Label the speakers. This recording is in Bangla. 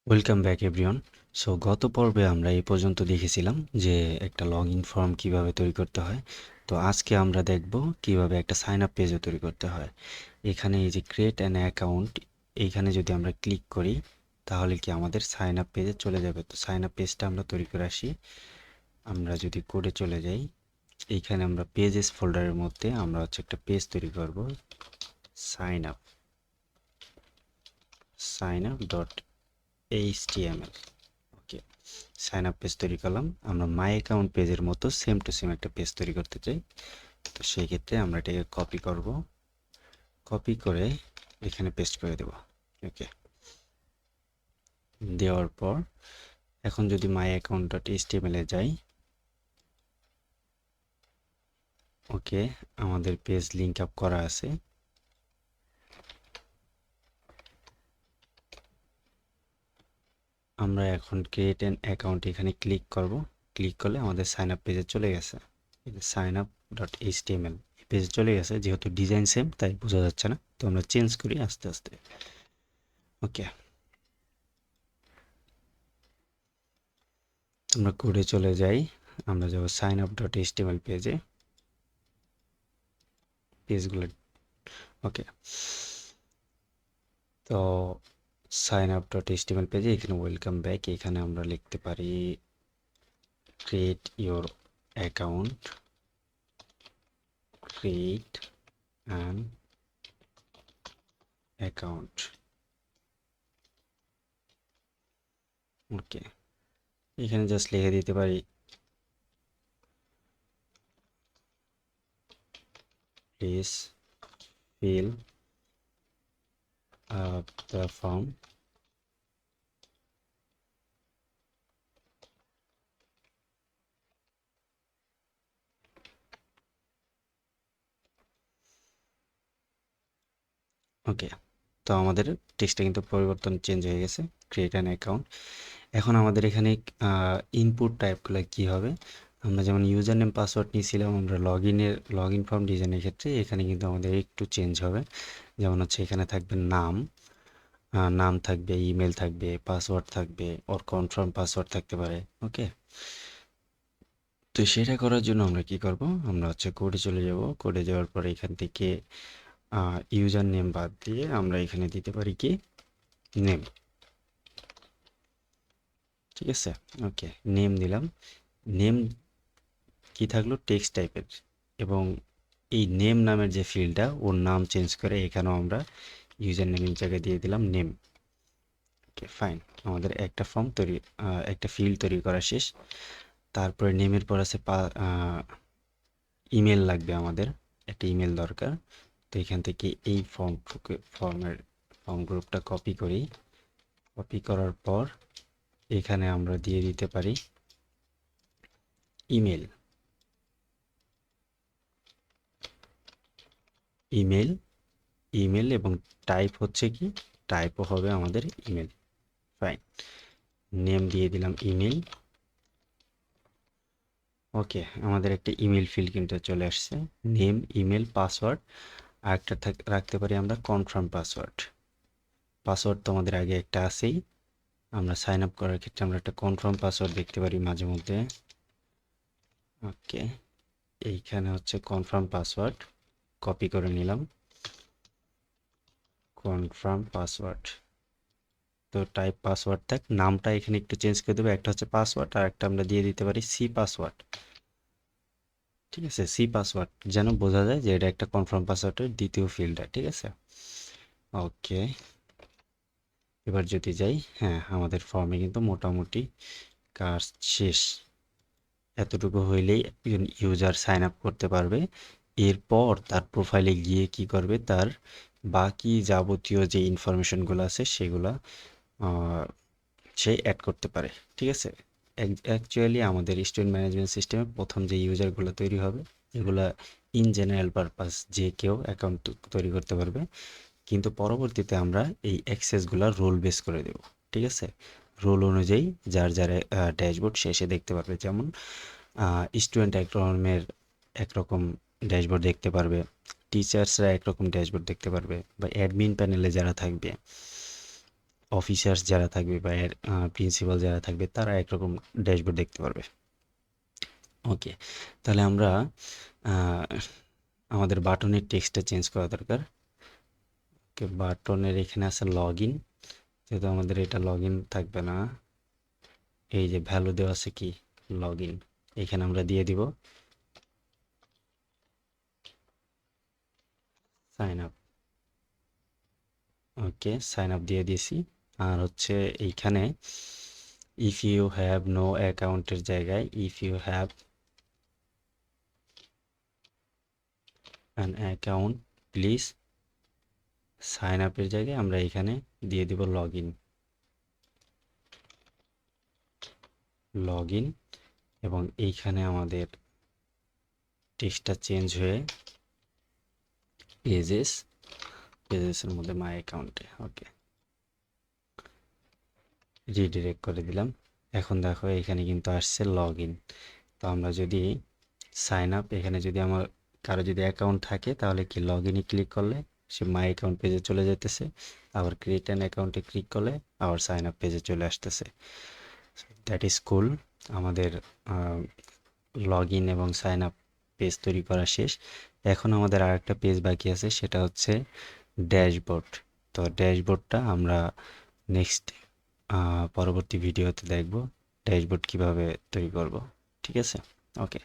Speaker 1: Welcome back everyone. সো গত পর্বে আমরা এই পর্যন্ত দেখেছিলাম যে একটা লগ ইন ফর্ম কীভাবে তৈরি করতে হয়। তো আজকে আমরা দেখব কিভাবে একটা সাইন আপ পেজও তৈরি করতে হয়। এখানে এই যে ক্রিয়েট অ্যান অ্যাকাউন্ট, এইখানে যদি আমরা ক্লিক করি তাহলে কি আমাদের সাইন আপ পেজে চলে যাবে। তো সাইন আপ পেজটা আমরা তৈরি করে আসি। আমরা যদি কোডে চলে যাই, এইখানে আমরা পেজেস ফোল্ডারের মধ্যে আমরা একটা পেজ তৈরি করব, সাইন আপ ডট এইচটিএমএল। ওকে, সাইন আপ পেজ তৈরি করলাম। আমরা মাই অ্যাকাউন্ট পেজের মতো সেম টু সেম একটা পেজ তৈরি করতে চাই। তো সেই ক্ষেত্রে আমরা এটাকে কপি করব, কপি করে এখানে পেস্ট করে দেব। ওকে, দেওয়ার পর এখন যদি মাই অ্যাকাউন্ট ডট এইচটিএমএল এ যাই, ওকে, আমাদের পেজ লিঙ্ক আপ করা আছে। আমরা এখন ক্রিয়েট অ্যান অ্যাকাউন্ট এখানে ক্লিক করব। ক্লিক করলে আমাদের সাইন আপ পেজে চলে গেছে। সাইন আপ ডট এইচটিএমএল পেজে চলে গেছে। যেহেতু ডিজাইন সেম তাই বোঝা যাচ্ছে না, তো আমরা চেঞ্জ করি আস্তে আস্তে। ওকে, আমরা কোডে চলে যাই। আমরা যাব সাইন আপ ডট এইচটিএমএল পেজে, পেজগুলো। ওকে, তো সাইন আপ ডট এইচটিএমএল পেজে এখানে ওয়েলকাম ব্যাক, এখানে আমরা লিখতে পারি create your account, create an account. Okay, এখানে জাস্ট লিখে দিতে পারি please fill up the form. Okay, তো আমাদের টেক্সটটা কিন্তু পরিবর্তন চেঞ্জ হয়ে গেছে, ক্রিয়েট অ্যান অ্যাকাউন্ট। এখন আমাদের এখানে ইনপুট টাইপগুলো কি হবে। আমরা যেমন ইউজার নেম পাসওয়ার্ড নিয়েছিলাম আমরা লগ ইন ফর্ম ডিজাইনের ক্ষেত্রে, এখানে কিন্তু আমাদের একটু চেঞ্জ হবে। যেমন এখানে থাকবে নাম, নাম থাকবে, ইমেল থাকবে, পাসওয়ার্ড থাকবে, ওর কনফার্ম পাসওয়ার্ড থাকতে পারে। ওকে, তো সেটা করার জন্য আমরা কি করব, আমরা কোডে চলে যাব। কোডে যাওয়ার পরে এখান থেকে ইউজার নেম বাদ দিয়ে আমরা এখানে দিতে পারি কি নেম। ঠিক আছে, ওকে, নেম দিলাম। নেম কি থাকলো, টেক্সট টাইপের। এবং এই নেম নামের যে ফিল্ডটা, ওর নাম চেঞ্জ করে এখানেও আমরা ইউজার নেমের জায়গায় দিয়ে দিলাম নেম। ওকে, ফাইন, আমাদের একটা ফর্ম তৈরি, একটা ফিল্ড তৈরি করা শেষ। তারপরে নেমের পর আছে ইমেল লাগবে, আমাদের একটা ইমেল দরকার। তো এখান থেকে এই ফর্ম গ্রুপটা কপি করি। কপি করার পর এখানে আমরা দিয়ে দিতে পারি ইমেল। ইমেল ইমেল এবং টাইপ কি, টাইপও হবে আমাদের ইমেল। ফাইন, নেম দিয়ে দিলাম ইমেল। ওকে, আমাদের একটা ইমেল ফিল্ড কিন্তু চলে আসছে। নেম, ইমেল, পাসওয়ার্ড, আর একটা রাখতে পারি আমরা কনফার্ম পাসওয়ার্ড। পাসওয়ার্ড তো আমাদের আগে একটা আছেই। আমরা সাইন আপ করার ক্ষেত্রে আমরা একটা কনফার্ম পাসওয়ার্ড দেখতে পারি মাঝে মধ্যে। ওকে, এইখানে কনফার্ম পাসওয়ার্ড, কপি করে নিলাম কনফার্ম পাসওয়ার্ড। তো টাইপ পাসওয়ার্ড থাক, নামটা এখানে একটু চেঞ্জ করে দেবো। একটা পাসওয়ার্ড আর একটা আমরা দিয়ে দিতে পারি সি পাসওয়ার্ড। ঠিক আছে, সি পাসওয়ার্ড, যেন বোঝা যায় যে এটা একটা কনফার্ম পাসওয়ার্ডের দ্বিতীয় ফিল্ডটা। ঠিক আছে, ওকে, এবার যদি যাই, হ্যাঁ, আমাদের ফর্মে কিন্তু মোটামুটি কাজ শেষ। এতটুকু হইলেই একজন ইউজার সাইন আপ করতে পারবে। এরপর তার প্রোফাইলে গিয়ে কি করবে, তার বাকি যাবতীয় যে ইনফরমেশনগুলো আছে সেগুলা সে অ্যাড করতে পারে। ঠিক আছে, অ্যাকচুয়ালি আমাদের স্টুডেন্ট ম্যানেজমেন্ট সিস্টেমে প্রথম যে ইউজারগুলো তৈরি হবে, এগুলা ইন জেনারেল পারপাস যে কেউ অ্যাকাউন্ট তৈরি করতে পারবে। কিন্তু পরবর্তীতে আমরা এই অ্যাক্সেসগুলো রোল বেস করে দেব। ঠিক আছে, রোল অনুযায়ী যার যার ড্যাশবোর্ড সে এসে দেখতে পারবে। যেমন স্টুডেন্ট একরকম ড্যাশবোর্ড দেখতে পারবে, টিচার্সরা একরকম ড্যাশবোর্ড দেখতে পারবে, বা অ্যাডমিন প্যানেলে যারা থাকবে অফিসার্স যারা থাকবে বা প্রিন্সিপাল যারা থাকবে তারা একরকম ড্যাশবোর্ড দেখতে পারবে। ওকে, তাহলে আমরা আহ, আমাদের বাটনের টেক্সটটা চেঞ্জ করা দরকার। ওকে, বাটনের এখানে আছে লগ ইন, যেহেতু আমাদের এটা লগ ইন থাকবে না, এই যে ভ্যালু দেওয়া আছে কি লগ ইন, এখানে আমরা দিয়ে দিব সাইন আপ। ওকে, সাইন আপ দিয়ে দিয়েছি। আর হচ্ছে এইখানে ইফ ইউ হ্যাভ নো অ্যাকাউন্টের জায়গায় if you have an account please sign আপের জায়গায় আমরা এখানে দিয়ে দিব লগ ইন, লগ ইন। এবং এইখানে আমাদের টেক্সটটা চেঞ্জ হয়ে পেজেস, পেজেসের মধ্যে মাই অ্যাকাউন্টে। ওকে, রিডিরেক্ট করে দিলাম। এখন দেখো এখানে কিন্তু আসছে লগ ইন। তো আমরা যদি সাইন আপ, এখানে যদি আমার কারো যদি অ্যাকাউন্ট থাকে তাহলে কি লগ ইনে ক্লিক করলে সে মাই অ্যাকাউন্ট পেজে চলে যেতেছে, আবার ক্রিয়েট অ্যান অ্যাকাউন্টে ক্লিক করলে আবার সাইন আপ পেজে চলে আসতেছে। That is cool. আমাদের লগ ইন এবং সাইন আপ পেজ তৈরি করা শেষ। এখন আমাদের আর একটা পেজ বাকি আছে, সেটা হচ্ছে ড্যাশবোর্ড। তো ড্যাশবোর্ডটা আমরা নেক্সট পরবর্তী ভিডিওতে দেখব ড্যাশবোর্ড কিভাবে তৈরি করব। ঠিক আছে, ওকে।